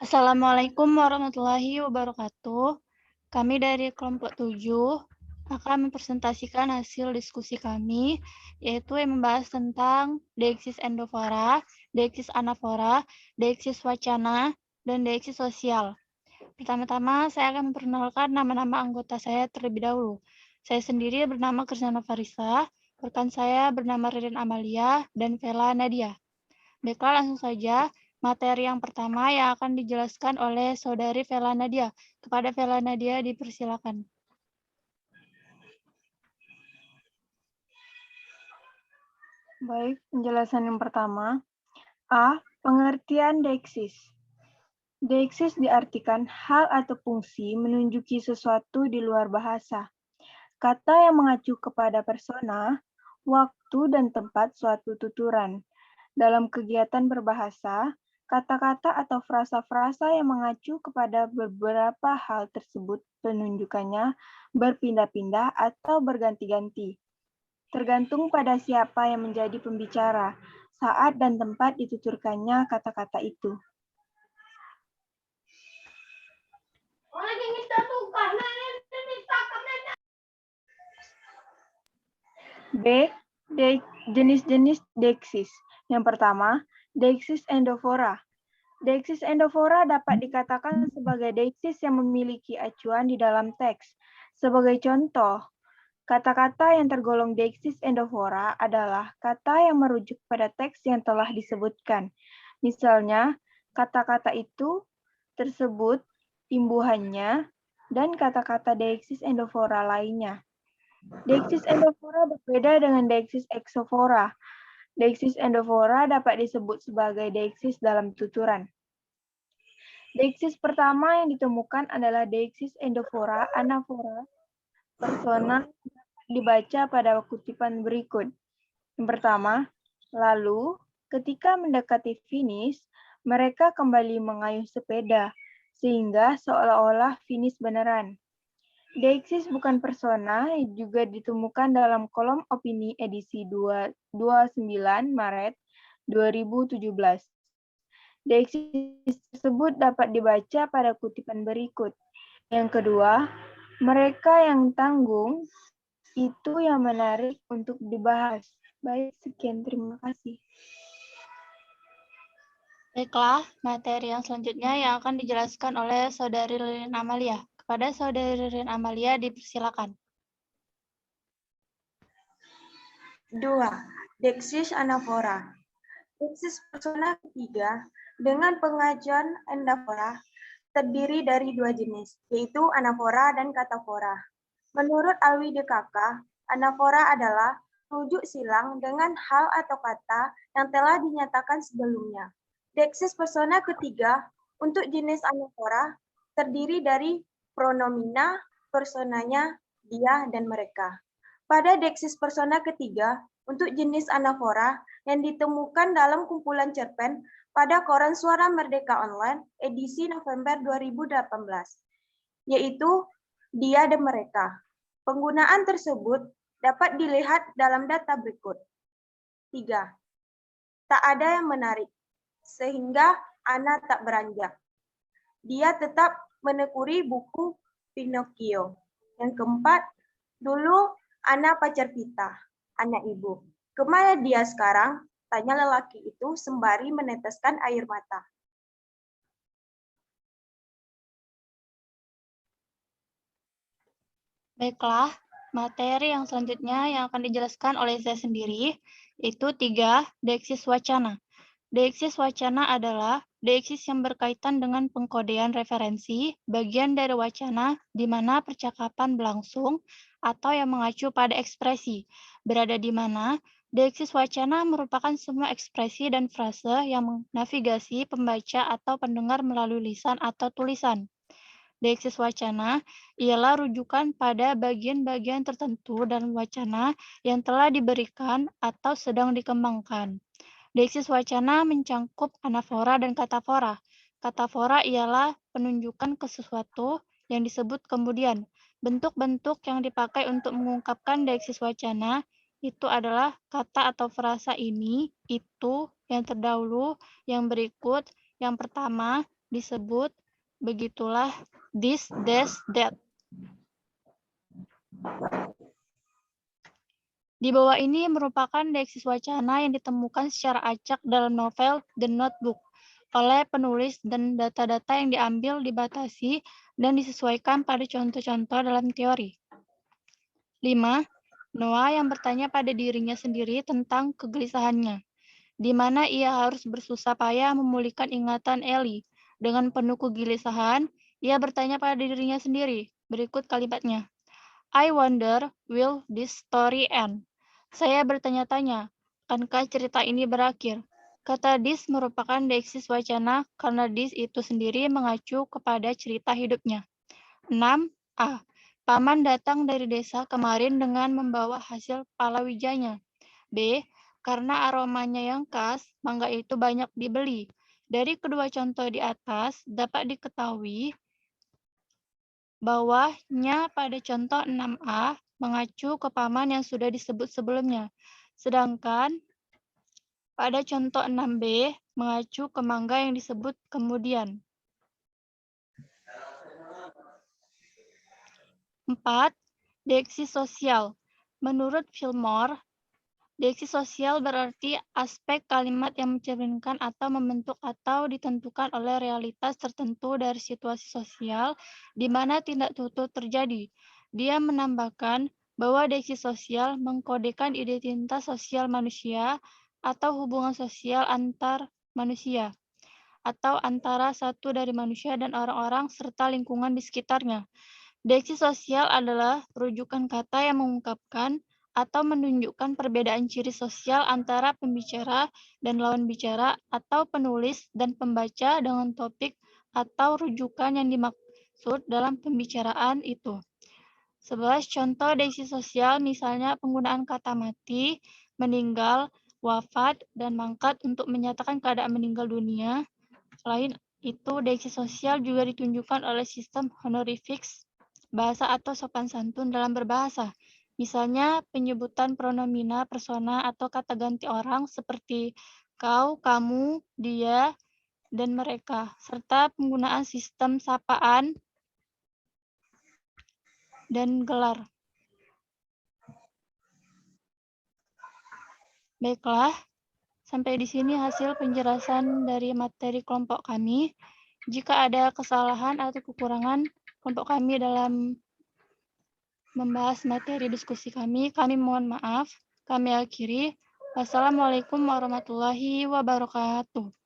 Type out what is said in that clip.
Assalamualaikum warahmatullahi wabarakatuh. Kami dari kelompok 7 akan mempresentasikan hasil diskusi kami, yaitu yang membahas tentang deiksis endofora, deiksis anafora, deiksis wacana, dan deiksis sosial. Pertama-tama, saya akan memperkenalkan nama-nama anggota saya terlebih dahulu. Saya sendiri bernama Krisnana Farisa, rekan saya bernama Ririn Amalia, dan Vela Nadia. Baiklah, langsung saja. Materi yang pertama yang akan dijelaskan oleh Saudari Vela Nadia. Kepada Vela Nadia dipersilakan. Baik, penjelasan yang pertama. A. Pengertian deiksis. Deiksis diartikan hal atau fungsi menunjuki sesuatu di luar bahasa. Kata yang mengacu kepada persona, waktu, dan tempat suatu tuturan. Dalam kegiatan berbahasa, kata-kata atau frasa-frasa yang mengacu kepada beberapa hal tersebut penunjukannya berpindah-pindah atau berganti-ganti. Tergantung pada siapa yang menjadi pembicara, saat dan tempat dituturkannya kata-kata itu. B. Jenis-jenis deiksis. Yang pertama, deiksis endofora. Deiksis endofora dapat dikatakan sebagai deiksis yang memiliki acuan di dalam teks. Sebagai contoh, kata-kata yang tergolong deiksis endofora adalah kata yang merujuk pada teks yang telah disebutkan. Misalnya, kata-kata itu, tersebut, imbuhannya, dan kata-kata deiksis endofora lainnya. Deiksis endofora berbeda dengan deiksis exofora. Deiksis endofora dapat disebut sebagai deiksis dalam tuturan. Deiksis pertama yang ditemukan adalah deiksis endofora anafora. Persona dibaca pada kutipan berikut. Yang pertama, lalu ketika mendekati finish, mereka kembali mengayuh sepeda, sehingga seolah-olah finish beneran. Deiksis bukan persona juga ditemukan dalam kolom opini edisi 29 Maret 2017. Deiksis tersebut dapat dibaca pada kutipan berikut. Yang kedua, mereka yang tanggung itu yang menarik untuk dibahas. Baik, sekian. Terima kasih. Baiklah, materi yang selanjutnya yang akan dijelaskan oleh Saudari Ririn Amalia. Kepada Saudari Ririn Amalia dipersilakan. 2. Deiksis anafora. Deiksis persona ketiga dengan pengajuan endafora terdiri dari dua jenis, yaitu anafora dan katafora. Menurut Alwi DKK, anafora adalah rujuk silang dengan hal atau kata yang telah dinyatakan sebelumnya. Deiksis persona ketiga untuk jenis anafora terdiri dari pronomina, personanya, dia, dan mereka. Pada deiksis persona ketiga, untuk jenis anafora yang ditemukan dalam kumpulan cerpen pada Koran Suara Merdeka Online edisi November 2018, yaitu dia dan mereka. Penggunaan tersebut dapat dilihat dalam data berikut. 3. Tak ada yang menarik, sehingga Ana tak beranjak. Dia tetap menekuni buku Pinocchio. Yang keempat, dulu Ana pacar Vita, anak ibu. Kemana dia sekarang? Tanya lelaki itu sembari meneteskan air mata. Baiklah, materi yang selanjutnya yang akan dijelaskan oleh saya sendiri, yaitu 3. Deiksis wacana. Deiksis wacana adalah deiksis yang berkaitan dengan pengkodean referensi, bagian dari wacana di mana percakapan berlangsung atau yang mengacu pada ekspresi. Berada di mana deiksis wacana merupakan semua ekspresi dan frase yang menavigasi pembaca atau pendengar melalui lisan atau tulisan. Deiksis wacana ialah rujukan pada bagian-bagian tertentu dalam wacana yang telah diberikan atau sedang dikembangkan. Deiksis wacana mencangkup anafora dan katafora. Katafora ialah penunjukan ke sesuatu yang disebut kemudian. Bentuk-bentuk yang dipakai untuk mengungkapkan deiksis wacana itu adalah kata atau frasa ini, itu, yang terdahulu, yang berikut, yang pertama, disebut begitulah, this, that. Di bawah ini merupakan deeksis wacana yang ditemukan secara acak dalam novel The Notebook oleh penulis dan data-data yang diambil dibatasi dan disesuaikan pada contoh-contoh dalam teori. 5. Noah yang bertanya pada dirinya sendiri tentang kegelisahannya, di mana ia harus bersusah payah memulihkan ingatan Ellie. Dengan penuh kegelisahan, ia bertanya pada dirinya sendiri. Berikut kalimatnya. I wonder, will this story end? Saya bertanya-tanya, akankah cerita ini berakhir? Kata this merupakan deeksis wacana karena this itu sendiri mengacu kepada cerita hidupnya. 6a. Paman datang dari desa kemarin dengan membawa hasil palawijanya. B. Karena aromanya yang khas, mangga itu banyak dibeli. Dari kedua contoh di atas dapat diketahui bawahnya pada contoh 6a mengacu ke paman yang sudah disebut sebelumnya. Sedangkan pada contoh 6b mengacu ke mangga yang disebut kemudian. 4. Deeksis sosial. Menurut Fillmore, deeksis sosial berarti aspek kalimat yang mencerminkan atau membentuk atau ditentukan oleh realitas tertentu dari situasi sosial di mana tindak tutur terjadi. Dia menambahkan bahwa deeksis sosial mengkodekan identitas sosial manusia atau hubungan sosial antar manusia atau antara satu dari manusia dan orang-orang serta lingkungan di sekitarnya. Deeksis sosial adalah rujukan kata yang mengungkapkan atau menunjukkan perbedaan ciri sosial antara pembicara dan lawan bicara atau penulis dan pembaca dengan topik atau rujukan yang dimaksud dalam pembicaraan itu. 11 contoh deeksis sosial misalnya penggunaan kata mati, meninggal, wafat, dan mangkat untuk menyatakan keadaan meninggal dunia. Selain itu, deeksis sosial juga ditunjukkan oleh sistem honorifics, bahasa atau sopan santun dalam berbahasa. Misalnya penyebutan pronomina persona atau kata ganti orang seperti kau, kamu, dia, dan mereka, serta penggunaan sistem sapaan dan gelar. Baiklah, sampai di sini hasil penjelasan dari materi kelompok kami. Jika ada kesalahan atau kekurangan kelompok kami dalam membahas materi diskusi kami mohon maaf. Kami akhiri. Wassalamualaikum warahmatullahi wabarakatuh.